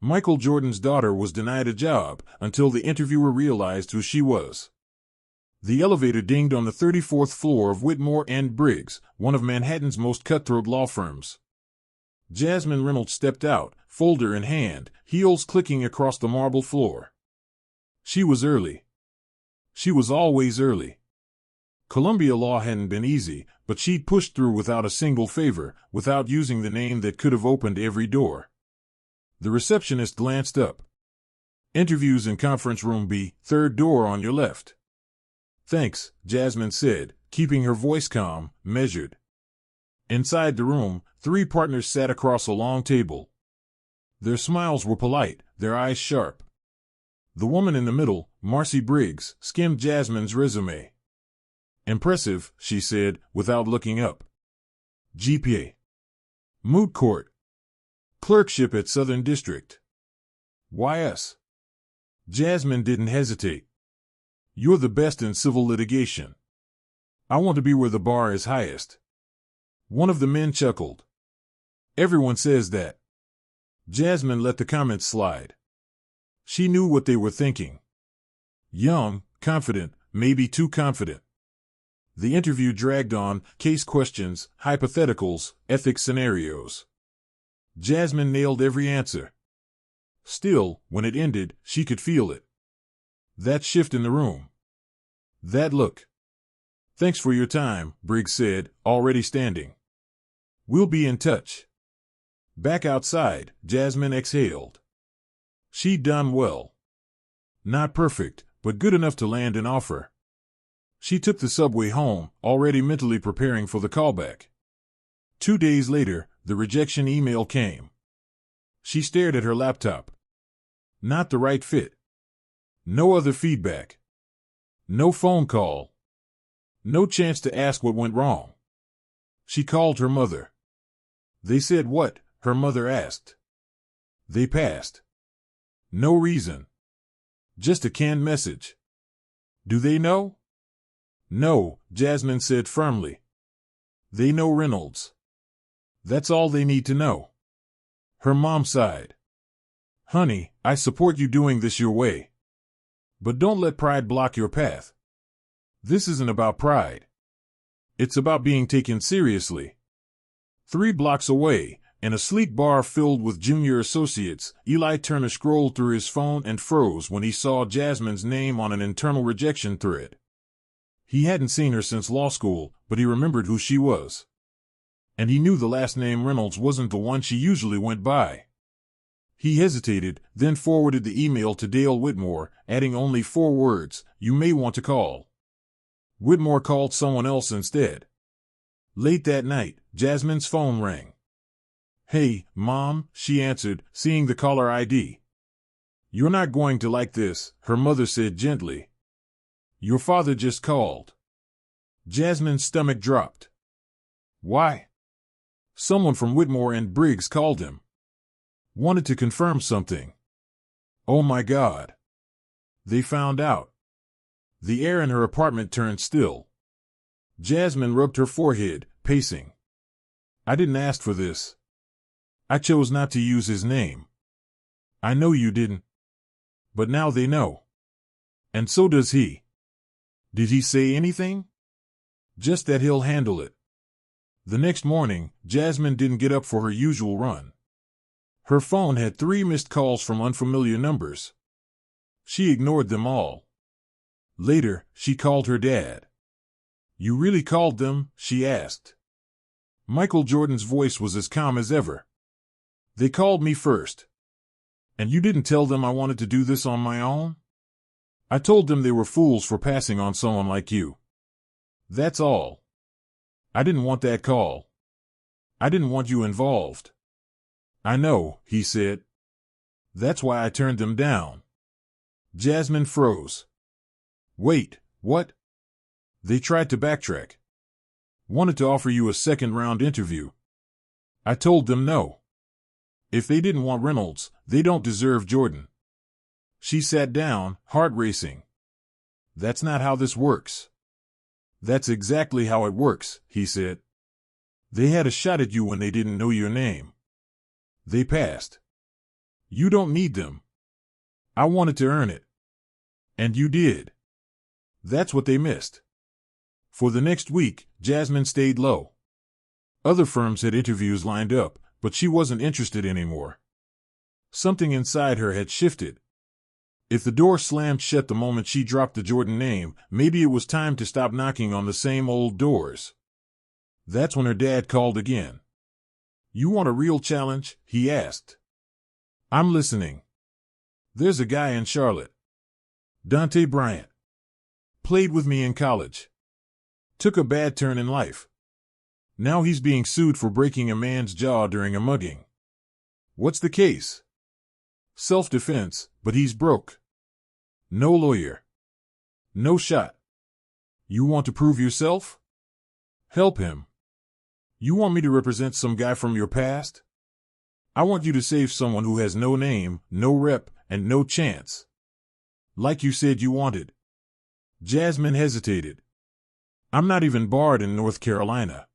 Michael Jordan's daughter was denied a job until the interviewer realized who she was. The elevator dinged on the 34th floor of Whitmore and Briggs, one of Manhattan's most cutthroat law firms. Jasmine Reynolds stepped out, folder in hand, heels clicking across the marble floor. She was early. She was always early. Columbia law hadn't been easy, but she'd pushed through without a single favor, without using the name that could have opened every door. The receptionist glanced up. Interviews in conference room B, third door on your left. Thanks, Jasmine said, keeping her voice calm, measured. Inside the room, three partners sat across a long table. Their smiles were polite, their eyes sharp. The woman in the middle, Marcy Briggs, skimmed Jasmine's resume. Impressive, she said, without looking up. GPA. Moot court. Clerkship at Southern District. Why us? Jasmine didn't hesitate. You're the best in civil litigation. I want to be where the bar is highest. One of the men chuckled. Everyone says that. Jasmine let the comments slide. She knew what they were thinking. Young, confident, maybe too confident. The interview dragged on, case questions, hypotheticals, ethics scenarios. Jasmine nailed every answer. Still, when it ended, she could feel it. That shift in the room. That look. Thanks for your time, Briggs said, already standing. We'll be in touch. Back outside, Jasmine exhaled. She'd done well. Not perfect, but good enough to land an offer. She took the subway home, already mentally preparing for the callback. 2 days later, the rejection email came. She stared at her laptop. Not the right fit. No other feedback. No phone call. No chance to ask what went wrong. She called her mother. They said what? Her mother asked. They passed. No reason. Just a canned message. Do they know? No, Jasmine said firmly. They know Reynolds. That's all they need to know. Her mom sighed. Honey, I support you doing this your way. But don't let pride block your path. This isn't about pride. It's about being taken seriously. 3 blocks away, in a sleek bar filled with junior associates, Eli Turner scrolled through his phone and froze when he saw Jasmine's name on an internal rejection thread. He hadn't seen her since law school, but he remembered who she was. And he knew the last name Reynolds wasn't the one she usually went by. He hesitated, then forwarded the email to Dale Whitmore, adding only 4 words, "You may want to call." Whitmore called someone else instead. Late that night, Jasmine's phone rang. Hey, Mom, she answered, seeing the caller ID. You're not going to like this, her mother said gently. Your father just called. Jasmine's stomach dropped. Why? Someone from Whitmore and Briggs called him. Wanted to confirm something. Oh my God. They found out. The air in her apartment turned still. Jasmine rubbed her forehead, pacing. I didn't ask for this. I chose not to use his name. I know you didn't. But now they know. And so does he. Did he say anything? Just that he'll handle it. The next morning, Jasmine didn't get up for her usual run. Her phone had 3 missed calls from unfamiliar numbers. She ignored them all. Later, she called her dad. You really called them? She asked. Michael Jordan's voice was as calm as ever. They called me first. And you didn't tell them I wanted to do this on my own? I told them they were fools for passing on someone like you. That's all. I didn't want that call. I didn't want you involved. I know, he said. That's why I turned them down. Jasmine froze. Wait, what? They tried to backtrack. Wanted to offer you a second-round interview. I told them no. If they didn't want Reynolds, they don't deserve Jordan. She sat down, heart racing. That's not how this works. That's exactly how it works, he said. They had a shot at you when they didn't know your name. They passed. You don't need them. I wanted to earn it. And you did. That's what they missed. For the next week, Jasmine stayed low. Other firms had interviews lined up, but she wasn't interested anymore. Something inside her had shifted. If the door slammed shut the moment she dropped the Jordan name, maybe it was time to stop knocking on the same old doors. That's when her dad called again. You want a real challenge? He asked. I'm listening. There's a guy in Charlotte. Dante Bryant. Played with me in college. Took a bad turn in life. Now he's being sued for breaking a man's jaw during a mugging. What's the case? Self-defense, but he's broke. No lawyer. No shot. You want to prove yourself? Help him. You want me to represent some guy from your past? I want you to save someone who has no name, no rep, and no chance. Like you said you wanted. Jasmine hesitated. I'm not even barred in North Carolina.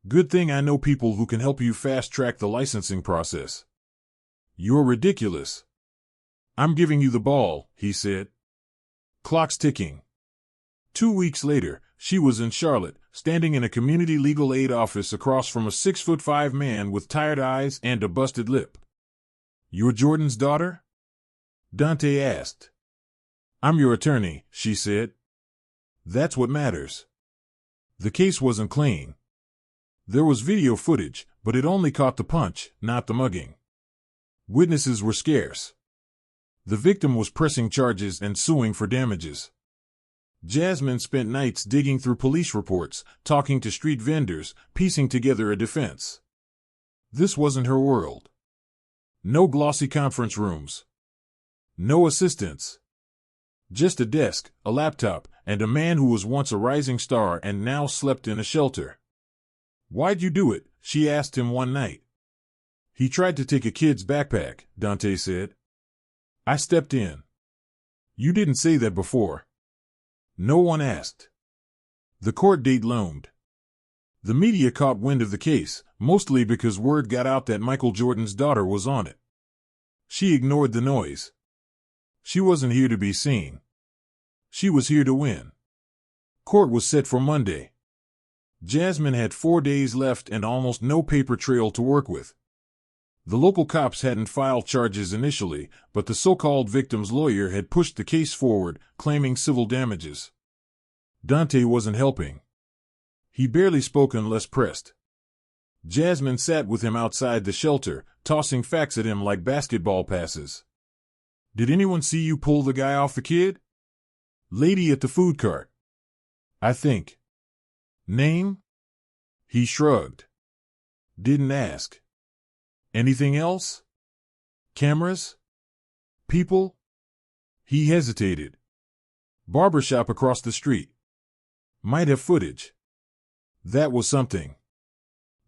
Good thing I know people who can help you fast-track the licensing process. You're ridiculous. I'm giving you the ball, he said. Clock's ticking. 2 weeks later, she was in Charlotte, standing in a community legal aid office across from a 6'5" man with tired eyes and a busted lip. You're Jordan's daughter? Dante asked. I'm your attorney, she said. That's what matters. The case wasn't clean. There was video footage, but it only caught the punch, not the mugging. Witnesses were scarce. The victim was pressing charges and suing for damages. Jasmine spent nights digging through police reports, talking to street vendors, piecing together a defense. This wasn't her world. No glossy conference rooms. No assistants. Just a desk, a laptop, and a man who was once a rising star and now slept in a shelter. Why'd you do it? She asked him one night. He tried to take a kid's backpack, Dante said. I stepped in. You didn't say that before. No one asked. The court date loomed. The media caught wind of the case, mostly because word got out that Michael Jordan's daughter was on it. She ignored the noise. She wasn't here to be seen. She was here to win. Court was set for Monday. Jasmine had 4 days left and almost no paper trail to work with. The local cops hadn't filed charges initially, but the so-called victim's lawyer had pushed the case forward, claiming civil damages. Dante wasn't helping. He barely spoke unless pressed. Jasmine sat with him outside the shelter, tossing facts at him like basketball passes. Did anyone see you pull the guy off the kid? Lady at the food cart. I think. Name? He shrugged. Didn't ask. Anything else? Cameras? People? He hesitated. Barbershop across the street. Might have footage. That was something.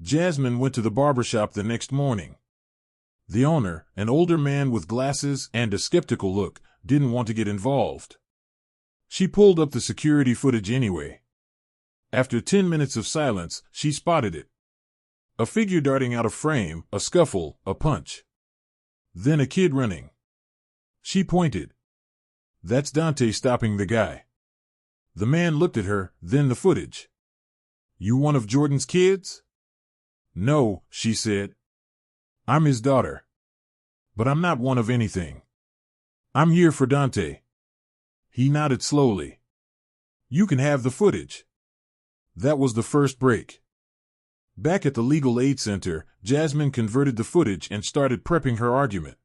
Jasmine went to the barbershop the next morning. The owner, an older man with glasses and a skeptical look, didn't want to get involved. She pulled up the security footage anyway. After 10 minutes of silence, she spotted it. A figure darting out of frame, a scuffle, a punch. Then a kid running. She pointed. That's Dante stopping the guy. The man looked at her, then the footage. You one of Jordan's kids? No, she said. I'm his daughter. But I'm not one of anything. I'm here for Dante. He nodded slowly. You can have the footage. That was the first break. Back at the Legal Aid Center, Jasmine converted the footage and started prepping her argument.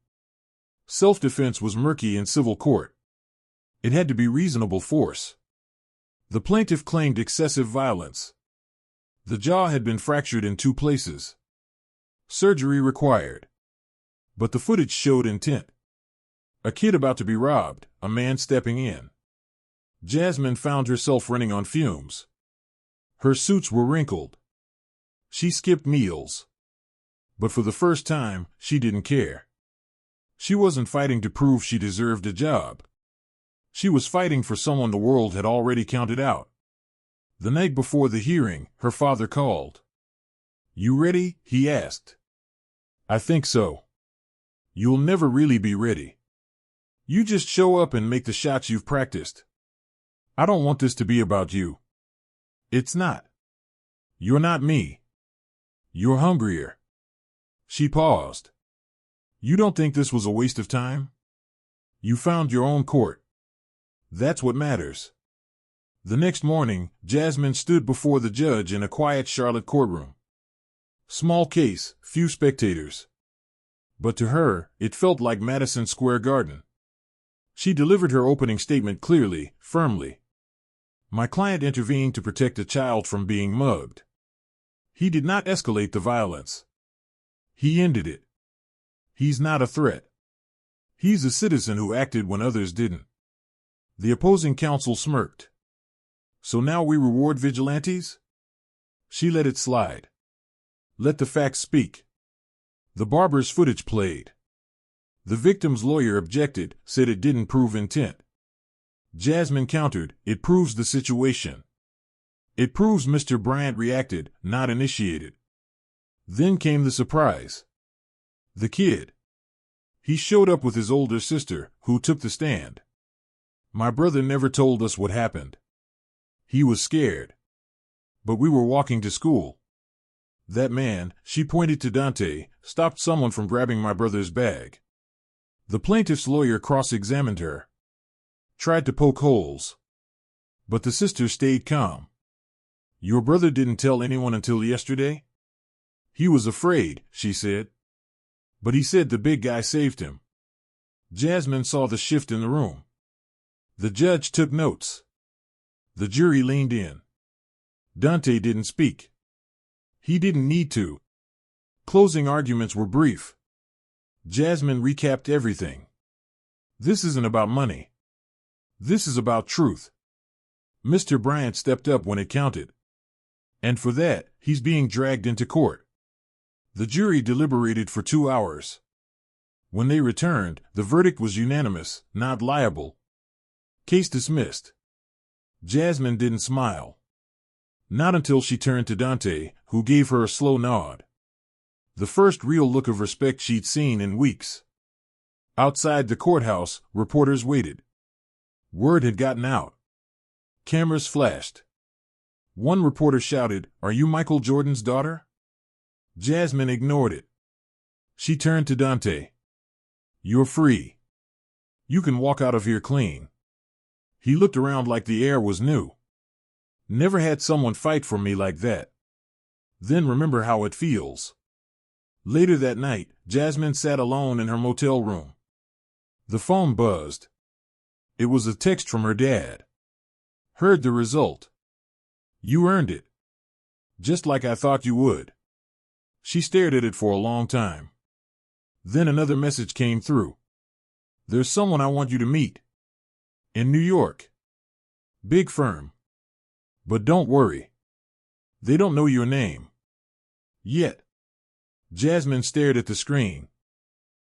Self-defense was murky in civil court. It had to be reasonable force. The plaintiff claimed excessive violence. The jaw had been fractured in 2 places. Surgery required. But the footage showed intent. A kid about to be robbed, a man stepping in. Jasmine found herself running on fumes. Her suits were wrinkled. She skipped meals. But for the first time, she didn't care. She wasn't fighting to prove she deserved a job. She was fighting for someone the world had already counted out. The night before the hearing, her father called. You ready? He asked. I think so. You'll never really be ready. You just show up and make the shots you've practiced. I don't want this to be about you. It's not. You're not me. You're hungrier. She paused. You don't think this was a waste of time? You found your own court. That's what matters. The next morning, Jasmine stood before the judge in a quiet Charlotte courtroom. Small case, few spectators. But to her, it felt like Madison Square Garden. She delivered her opening statement clearly, firmly. My client intervened to protect a child from being mugged. He did not escalate the violence. He ended it. He's not a threat. He's a citizen who acted when others didn't. The opposing counsel smirked. So now we reward vigilantes? She let it slide. Let the facts speak. The barber's footage played. The victim's lawyer objected, said it didn't prove intent. Jasmine countered, it proves the situation. It proves Mr. Bryant reacted, not initiated. Then came the surprise. The kid. He showed up with his older sister, who took the stand. My brother never told us what happened. He was scared. But we were walking to school. That man, she pointed to Dante, stopped someone from grabbing my brother's bag. The plaintiff's lawyer cross-examined her. Tried to poke holes. But the sister stayed calm. Your brother didn't tell anyone until yesterday? He was afraid, she said. But he said the big guy saved him. Jasmine saw the shift in the room. The judge took notes. The jury leaned in. Dante didn't speak. He didn't need to. Closing arguments were brief. Jasmine recapped everything. This isn't about money. This is about truth. Mr. Bryant stepped up when it counted. And for that, he's being dragged into court. The jury deliberated for 2 hours. When they returned, the verdict was unanimous, not liable. Case dismissed. Jasmine didn't smile. Not until she turned to Dante, who gave her a slow nod. The first real look of respect she'd seen in weeks. Outside the courthouse, reporters waited. Word had gotten out. Cameras flashed. One reporter shouted, "Are you Michael Jordan's daughter?" Jasmine ignored it. She turned to Dante. "You're free. You can walk out of here clean." He looked around like the air was new. Never had someone fight for me like that. Then remember how it feels. Later that night, Jasmine sat alone in her motel room. The phone buzzed. It was a text from her dad. Heard the result. You earned it. Just like I thought you would. She stared at it for a long time. Then another message came through. There's someone I want you to meet. In New York. Big firm. But don't worry. They don't know your name. Yet. Jasmine stared at the screen.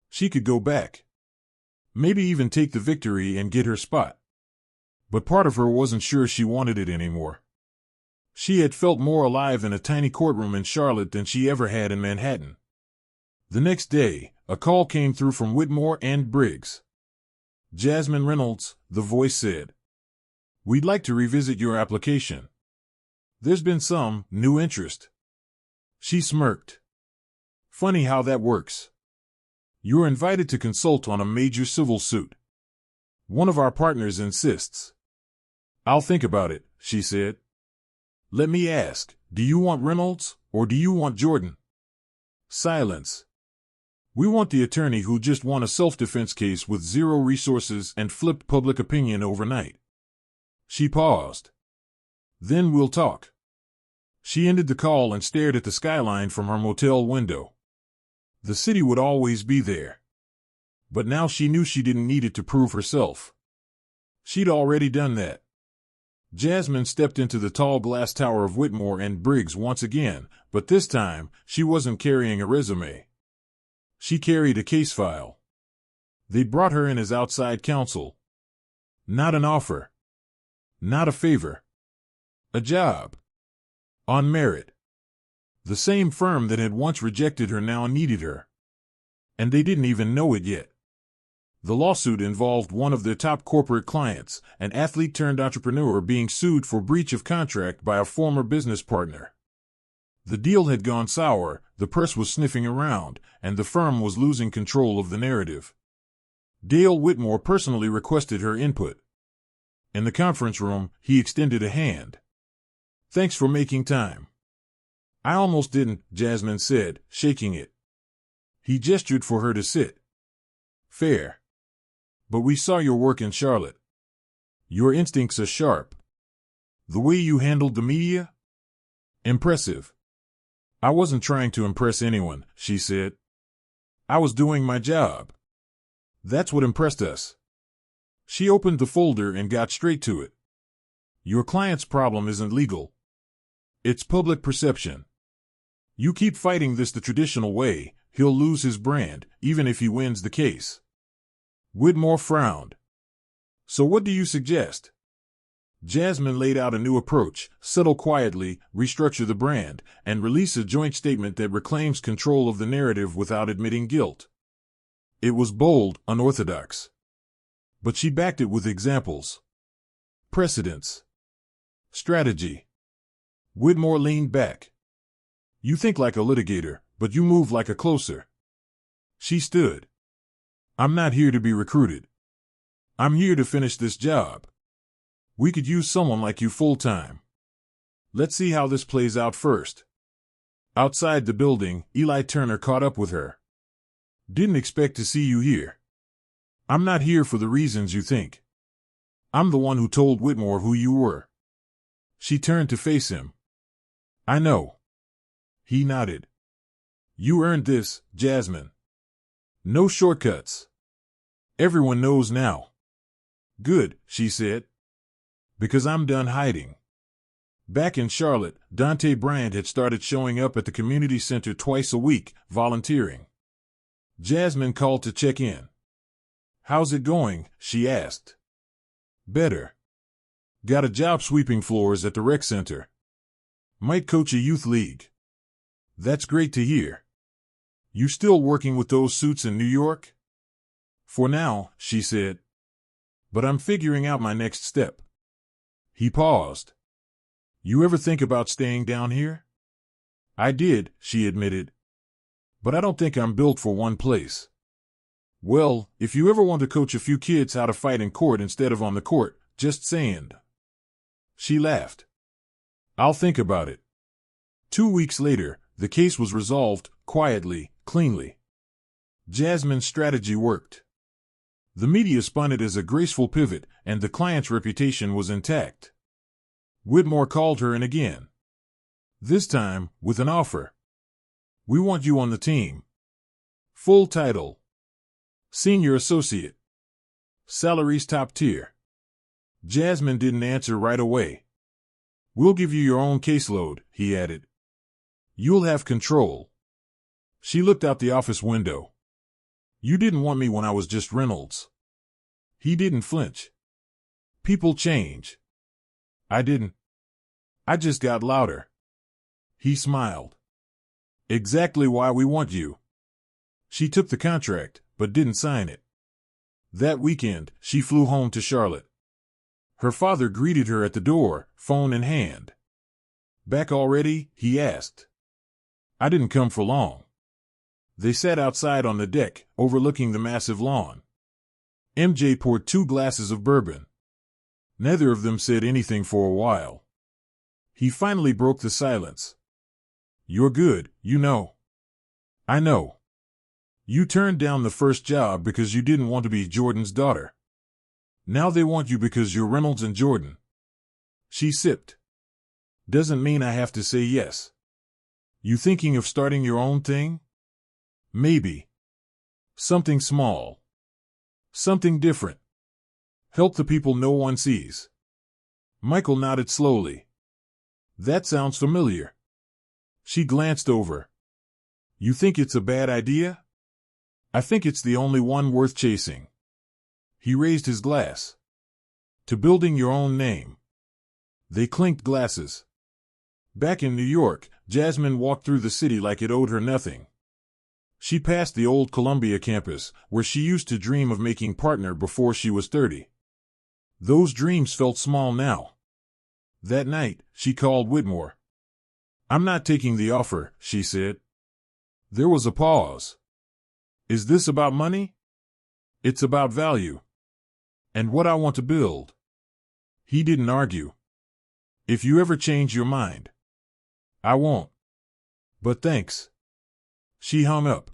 She could go back. Maybe even take the victory and get her spot. But part of her wasn't sure she wanted it anymore. She had felt more alive in a tiny courtroom in Charlotte than she ever had in Manhattan. The next day, a call came through from Whitmore and Briggs. Jasmine Reynolds, the voice said. We'd like to revisit your application. There's been some new interest. She smirked. Funny how that works. You're invited to consult on a major civil suit. One of our partners insists. I'll think about it, she said. Let me ask, do you want Reynolds, or do you want Jordan? Silence. We want the attorney who just won a self-defense case with zero resources and flipped public opinion overnight. She paused. Then we'll talk. She ended the call and stared at the skyline from her motel window. The city would always be there. But now she knew she didn't need it to prove herself. She'd already done that. Jasmine stepped into the tall glass tower of Whitmore and Briggs once again, but this time, she wasn't carrying a resume. She carried a case file. They brought her in as outside counsel. Not an offer. Not a favor. A job. On merit. The same firm that had once rejected her now needed her. And they didn't even know it yet. The lawsuit involved one of their top corporate clients, an athlete turned entrepreneur being sued for breach of contract by a former business partner. The deal had gone sour, the press was sniffing around, and the firm was losing control of the narrative. Dale Whitmore personally requested her input. In the conference room, he extended a hand. "Thanks for making time." "I almost didn't," Jasmine said, shaking it. He gestured for her to sit. "Fair. But we saw your work in Charlotte. Your instincts are sharp. The way you handled the media? Impressive." "I wasn't trying to impress anyone," she said. "I was doing my job. That's what impressed us." She opened the folder and got straight to it. "Your client's problem isn't legal. It's public perception. You keep fighting this the traditional way, he'll lose his brand, even if he wins the case." Whitmore frowned. "So what do you suggest?" Jasmine laid out a new approach: settle quietly, restructure the brand, and release a joint statement that reclaims control of the narrative without admitting guilt. It was bold, unorthodox. But she backed it with examples. Precedents. Strategy. Whitmore leaned back. "You think like a litigator, but you move like a closer." She stood. "I'm not here to be recruited. I'm here to finish this job. We could use someone like you full-time. Let's see how this plays out first." Outside the building, Eli Turner caught up with her. "Didn't expect to see you here." "I'm not here for the reasons you think. I'm the one who told Whitmore who you were." She turned to face him. "I know." He nodded. "You earned this, Jasmine. No shortcuts. Everyone knows now." "Good," she said. "Because I'm done hiding." Back in Charlotte, Dante Bryant had started showing up at the community center twice a week, volunteering. Jasmine called to check in. "How's it going?" she asked. "Better. Got a job sweeping floors at the rec center. Might coach a youth league." "That's great to hear. You still working with those suits in New York?" "For now," she said. "But I'm figuring out my next step." He paused. "You ever think about staying down here?" "I did," she admitted. "But I don't think I'm built for one place." "Well, if you ever want to coach a few kids how to fight in court instead of on the court, just saying." She laughed. "I'll think about it." 2 weeks later, the case was resolved, quietly, cleanly. Jasmine's strategy worked. The media spun it as a graceful pivot, and the client's reputation was intact. Whitmore called her in again. This time, with an offer. "We want you on the team. Full title. Senior associate. Salary's top tier." Jasmine didn't answer right away. "We'll give you your own caseload," he added. "You'll have control." She looked out the office window. "You didn't want me when I was just Reynolds." He didn't flinch. "People change." "I didn't. I just got louder." He smiled. "Exactly why we want you." She took the contract, but didn't sign it. That weekend, she flew home to Charlotte. Her father greeted her at the door, phone in hand. "Back already?" he asked. "I didn't come for long." They sat outside on the deck, overlooking the massive lawn. MJ poured 2 glasses of bourbon. Neither of them said anything for a while. He finally broke the silence. "You're good, you know." "I know. You turned down the first job because you didn't want to be Jordan's daughter. Now they want you because you're Reynolds and Jordan." She sipped. "Doesn't mean I have to say yes." "You thinking of starting your own thing?" "Maybe. Something small. Something different. Help the people no one sees." Michael nodded slowly. "That sounds familiar." She glanced over. "You think it's a bad idea?" "I think it's the only one worth chasing." He raised his glass. "To building your own name." They clinked glasses. Back in New York, Jasmine walked through the city like it owed her nothing. She passed the old Columbia campus, where she used to dream of making partner before she was 30. Those dreams felt small now. That night, she called Whitmore. "I'm not taking the offer," she said. There was a pause. "Is this about money?" "It's about value. And what I want to build." He didn't argue. "If you ever change your mind." "I won't. But thanks." She hung up.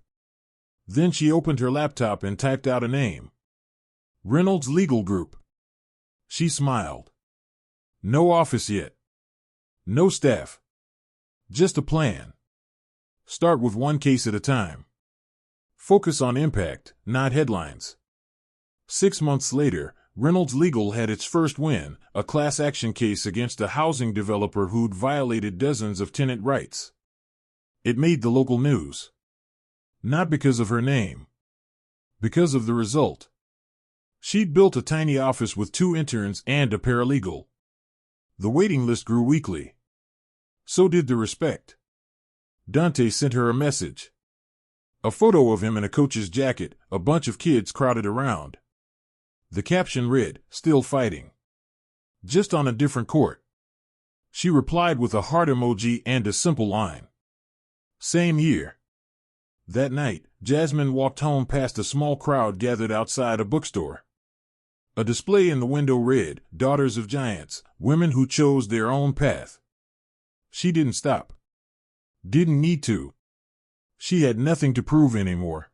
Then she opened her laptop and typed out a name. Reynolds Legal Group. She smiled. No office yet. No staff. Just a plan. Start with one case at a time. Focus on impact, not headlines. 6 months later, Reynolds Legal had its first win, a class action case against a housing developer who'd violated dozens of tenant rights. It made the local news. Not because of her name. Because of the result. She'd built a tiny office with 2 interns and a paralegal. The waiting list grew weekly. So did the respect. Dante sent her a message. A photo of him in a coach's jacket, a bunch of kids crowded around. The caption read, "Still fighting. Just on a different court." She replied with a heart emoji and a simple line. Same year. That night, Jasmine walked home past a small crowd gathered outside a bookstore. A display in the window read, "Daughters of Giants, women who chose their own path." She didn't stop. Didn't need to. She had nothing to prove anymore.